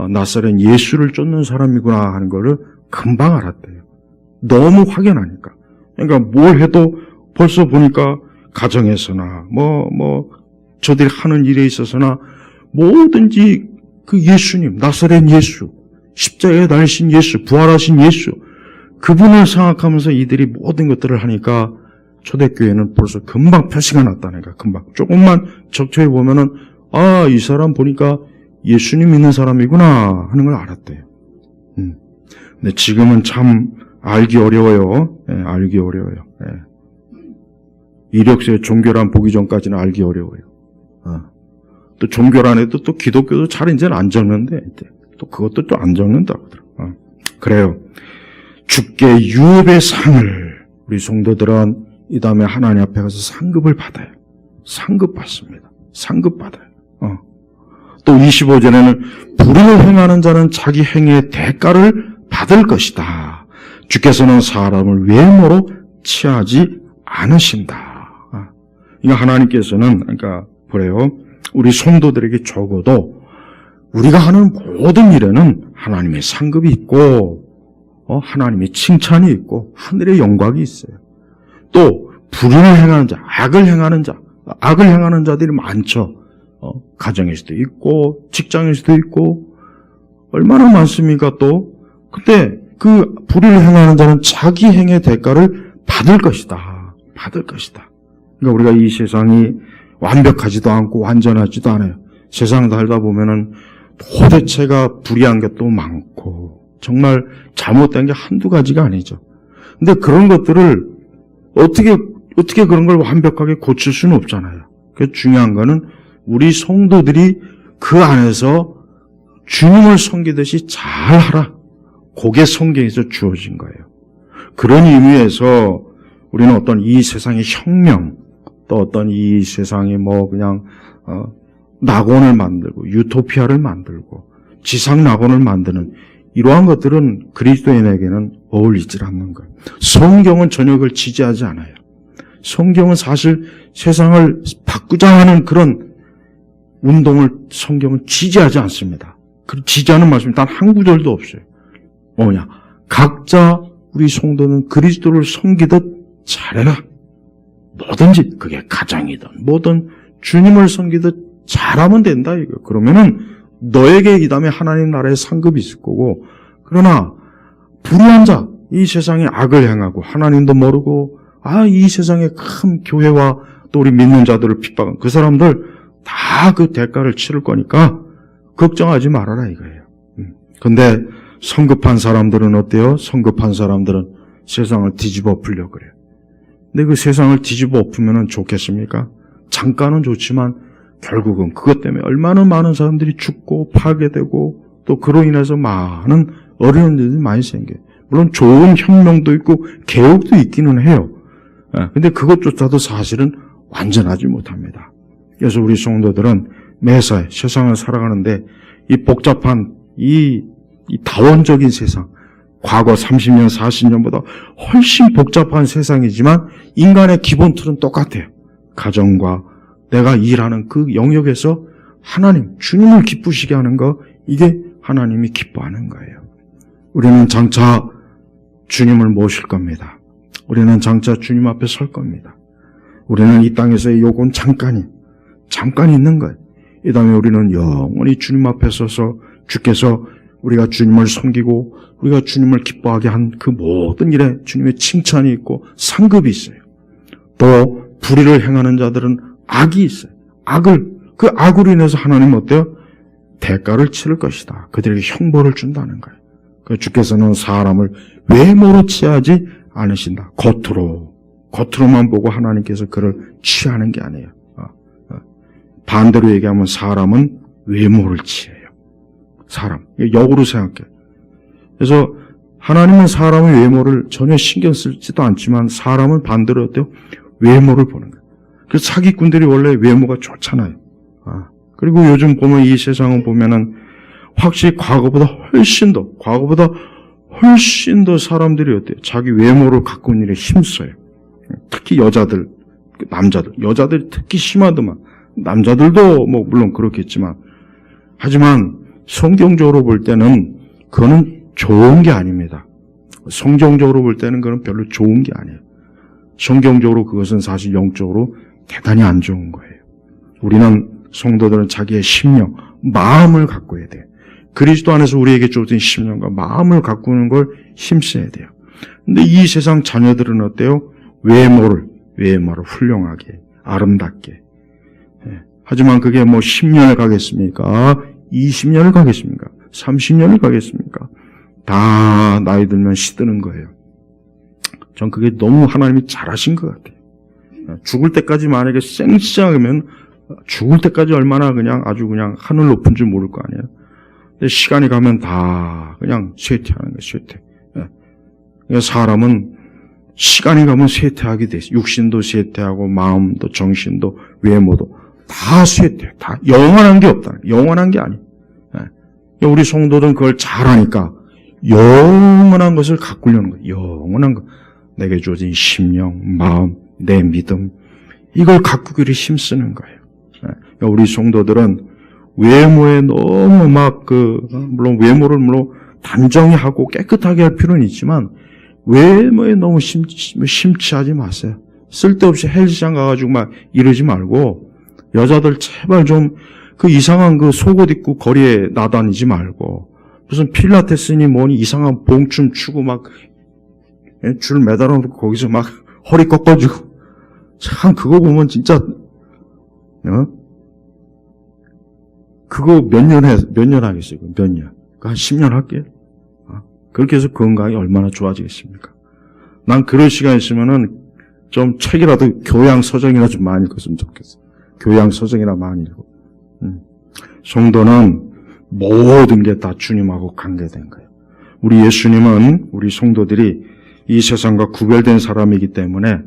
나사렛 예수를 쫓는 사람이구나 하는 거를 금방 알았대요. 너무 확연하니까. 그러니까 뭘 해도 벌써 보니까 가정에서나 저들이 하는 일에 있어서나 뭐든지 그 예수님, 나사렛 예수, 십자가에 달리신 예수, 부활하신 예수, 그분을 생각하면서 이들이 모든 것들을 하니까 초대교회는 벌써 금방 표시가 났다니까. 금방 조금만 적초해 보면은 이 사람 보니까 예수님 믿는 사람이구나 하는 걸 알았대요. 근데 지금은 참 알기 어려워요. 알기 어려워요. 이력서에 종교란 보기 전까지는 알기 어려워요. 또 종교란에도 또 기독교도 잘 이제는 안 적는데 또 그것도 또 안 적는다고 하더라고요. 그래요. 주께 유업의 상을 우리 성도들은 이 다음에 하나님 앞에 가서 상급을 받아요. 상급 받습니다. 상급 받아요. 또 25절에는 불의를 행하는 자는 자기 행위의 대가를 받을 것이다. 주께서는 사람을 외모로 취하지 않으신다. 그러니까 하나님께서는 그래요. 우리 성도들에게 적어도 우리가 하는 모든 일에는 하나님의 상급이 있고 하나님의 칭찬이 있고 하늘의 영광이 있어요. 또 불의를 행하는 자, 악을 행하는 자들이 많죠. 가정에서도 있고 직장에서도 있고 얼마나 많습니까 또. 근데 그 불의를 행하는 자는 자기 행의 대가를 받을 것이다. 받을 것이다. 그러니까 우리가 이 세상이 완벽하지도 않고 완전하지도 않아요. 세상 살다 보면은 도대체가 불의한 게 또 많고 정말 잘못된 게 한두 가지가 아니죠. 근데 그런 것들을 어떻게 그런 걸 완벽하게 고칠 수는 없잖아요. 그래서 중요한 거는 우리 성도들이 그 안에서 주님을 섬기듯이 잘하라. 그게 성경에서 주어진 거예요. 그런 의미에서 우리는 어떤 이 세상의 혁명, 또 어떤 이 세상에 낙원을 만들고 유토피아를 만들고 지상 낙원을 만드는 이러한 것들은 그리스도인에게는 어울리지 않는 거예요. 성경은 전혀 그걸 지지하지 않아요. 성경은 사실 세상을 바꾸자 하는 그런 운동을 성경은 지지하지 않습니다. 지지하는 말씀이 단 한 구절도 없어요. 뭐냐? 각자 우리 성도는 그리스도를 섬기듯 잘해라. 뭐든지 그게 가정이든 뭐든 주님을 섬기듯 잘하면 된다 이거. 그러면은 너에게 이 다음에 하나님 나라의 상급이 있을 거고, 그러나 불의한 자, 이 세상에 악을 행하고 하나님도 모르고 이 세상에 큰 교회와 또 우리 믿는 자들을 핍박한 그 사람들 다 그 대가를 치를 거니까 걱정하지 말아라 이거예요. 근데 성급한 사람들은 어때요? 성급한 사람들은 세상을 뒤집어 엎으려고 그래요. 근데 그 세상을 뒤집어 엎으면 좋겠습니까? 잠깐은 좋지만 결국은 그것 때문에 얼마나 많은 사람들이 죽고 파괴되고 또 그로 인해서 많은 어려운 일들이 많이 생겨요. 물론 좋은 혁명도 있고 개혁도 있기는 해요. 근데 그것조차도 사실은 완전하지 못합니다. 그래서 우리 성도들은 매사에 세상을 살아가는데 이 복잡한 이 다원적인 세상, 과거 30년, 40년보다 훨씬 복잡한 세상이지만 인간의 기본 틀은 똑같아요. 가정과 내가 일하는 그 영역에서 하나님, 주님을 기쁘시게 하는 거, 이게 하나님이 기뻐하는 거예요. 우리는 장차 주님을 모실 겁니다. 우리는 장차 주님 앞에 설 겁니다. 우리는 이 땅에서의 요건 잠깐 있는 거예요. 이 다음에 우리는 영원히 주님 앞에 서서 주께서 우리가 주님을 섬기고 우리가 주님을 기뻐하게 한 그 모든 일에 주님의 칭찬이 있고 상급이 있어요. 또 불의를 행하는 자들은 악이 있어요. 그 악으로 인해서 하나님은 어때요? 대가를 치를 것이다. 그들에게 형벌을 준다는 거예요. 주께서는 사람을 외모로 취하지 않으신다. 겉으로만 보고 하나님께서 그를 취하는 게 아니에요. 반대로 얘기하면 사람은 외모를 취해요. 사람. 역으로 생각해. 그래서 하나님은 사람의 외모를 전혀 신경 쓰지도 않지만 사람은 반대로 어때요? 외모를 보는 거예요. 그래서 사기꾼들이 원래 외모가 좋잖아요. 그리고 요즘 보면 이 세상을 보면은 확실히 과거보다 훨씬 더 사람들이 어때요? 자기 외모를 가꾸는 일에 힘써요. 특히 여자들이 특히 심하더만. 남자들도 뭐 물론 그렇겠지만, 하지만 성경적으로 볼 때는 그거는 좋은 게 아닙니다. 성경적으로 볼 때는 그건 별로 좋은 게 아니에요. 성경적으로 그것은 사실 영적으로 대단히 안 좋은 거예요. 우리는 성도들은 자기의 심령, 마음을 가꿔야 돼요. 그리스도 안에서 우리에게 주어진 심령과 마음을 가꾸는 걸 힘써야 돼요. 근데 이 세상 자녀들은 어때요? 외모를 훌륭하게, 아름답게. 하지만 그게 뭐 10년을 가겠습니까? 20년을 가겠습니까? 30년을 가겠습니까? 다 나이 들면 시드는 거예요. 전 그게 너무 하나님이 잘하신 것 같아요. 죽을 때까지 만약에 생시하면 죽을 때까지 얼마나 아주 그냥 하늘 높은 줄 모를 거 아니에요. 근데 시간이 가면 다 그냥 쇠퇴하는 거예요, 쇠퇴. 그러니까 사람은 시간이 가면 쇠퇴하게 돼 있어요. 육신도 쇠퇴하고 마음도 정신도 외모도 다 쇠퇴. 다 영원한 게 없다. 영원한 게 아니에요. 우리 성도들은 그걸 잘하니까 영원한 것을 가꾸려는 거예요. 영원한 것. 내게 주어진 심령, 마음, 내 믿음 이걸 가꾸기를 힘쓰는 거예요. 우리 성도들은 외모에 너무 물론 외모를 단정히 하고 깨끗하게 할 필요는 있지만 외모에 너무 심취하지 마세요. 쓸데없이 헬스장 가가지고 이러지 말고 여자들 제발 좀 그 이상한 그 속옷 입고 거리에 나다니지 말고 무슨 필라테스니 뭐니 이상한 봉춤 추고 줄 매달아 놓고 거기서 허리 꺾어주고 참 그거 보면 진짜 그거 몇 년 하겠어요? 몇 년? 한 10년 할게요. 그렇게 해서 건강이 얼마나 좋아지겠습니까? 난 그럴 시간 있으면은 좀 책이라도 교양 서적이나 좀 많이 읽었으면 좋겠어. 교양 서적이나 많이 읽고. 성도는 모든 게 다 주님하고 관계된 거예요. 우리 예수님은 우리 성도들이 이 세상과 구별된 사람이기 때문에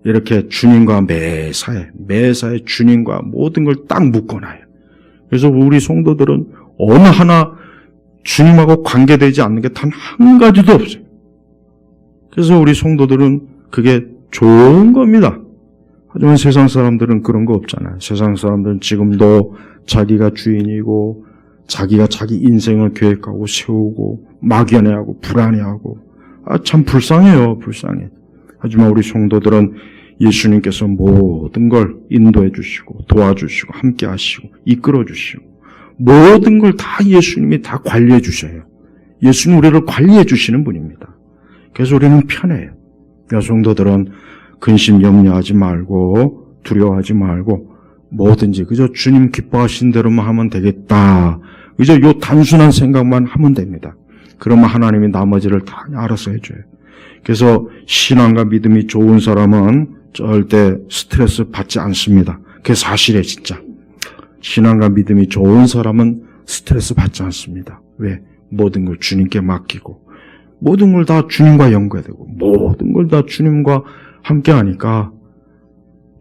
이렇게 주님과 매사에 주님과 모든 걸 딱 묶어놔요. 그래서 우리 성도들은 어느 하나 주님하고 관계되지 않는 게 단 한 가지도 없어요. 그래서 우리 성도들은 그게 좋은 겁니다. 하지만 세상 사람들은 그런 거 없잖아요. 세상 사람들은 지금도 자기가 주인이고 자기가 자기 인생을 계획하고 세우고 막연해하고 불안해하고 참 불쌍해요. 불쌍해. 하지만 우리 성도들은 예수님께서 모든 걸 인도해 주시고 도와주시고 함께 하시고 이끌어 주시고 모든 걸 다 예수님이 다 관리해 주셔요. 예수님 우리를 관리해 주시는 분입니다. 그래서 우리는 편해요. 성도들은 근심 염려하지 말고 두려워하지 말고 뭐든지 그저 주님 기뻐하신 대로만 하면 되겠다. 그저 요 단순한 생각만 하면 됩니다. 그러면 하나님이 나머지를 다 알아서 해줘요. 그래서 신앙과 믿음이 좋은 사람은 절대 스트레스 받지 않습니다. 그게 사실이에요, 진짜. 신앙과 믿음이 좋은 사람은 스트레스 받지 않습니다. 왜? 모든 걸 주님께 맡기고 모든 걸 다 주님과 연결되고 모든 걸 다 주님과 함께 하니까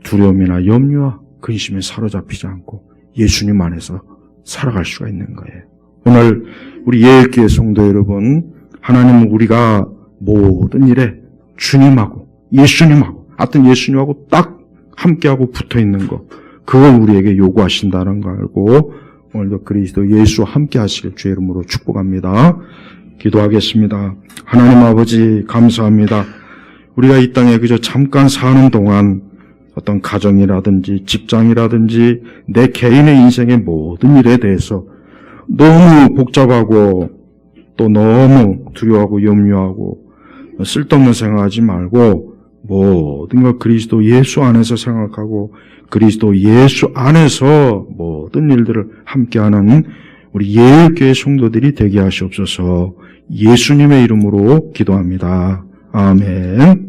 두려움이나 염려와 근심에 사로잡히지 않고 예수님 안에서 살아갈 수가 있는 거예요. 오늘 우리 예일교회 성도 여러분, 하나님은 우리가 모든 일에 주님하고 예수님하고 하여튼 예수님하고 딱 함께하고 붙어있는 거 그걸 우리에게 요구하신다는 거 알고 오늘도 그리스도 예수와 함께 하시길 주의 이름으로 축복합니다. 기도하겠습니다. 하나님 아버지 감사합니다. 우리가 이 땅에 그저 잠깐 사는 동안 어떤 가정이라든지 직장이라든지 내 개인의 인생의 모든 일에 대해서 너무 복잡하고 또 너무 두려워하고 염려하고 쓸데없는 생각하지 말고 모든 걸 그리스도 예수 안에서 생각하고 그리스도 예수 안에서 모든 일들을 함께하는 우리 예일교회 성도들이 되게 하시옵소서. 예수님의 이름으로 기도합니다. 아멘.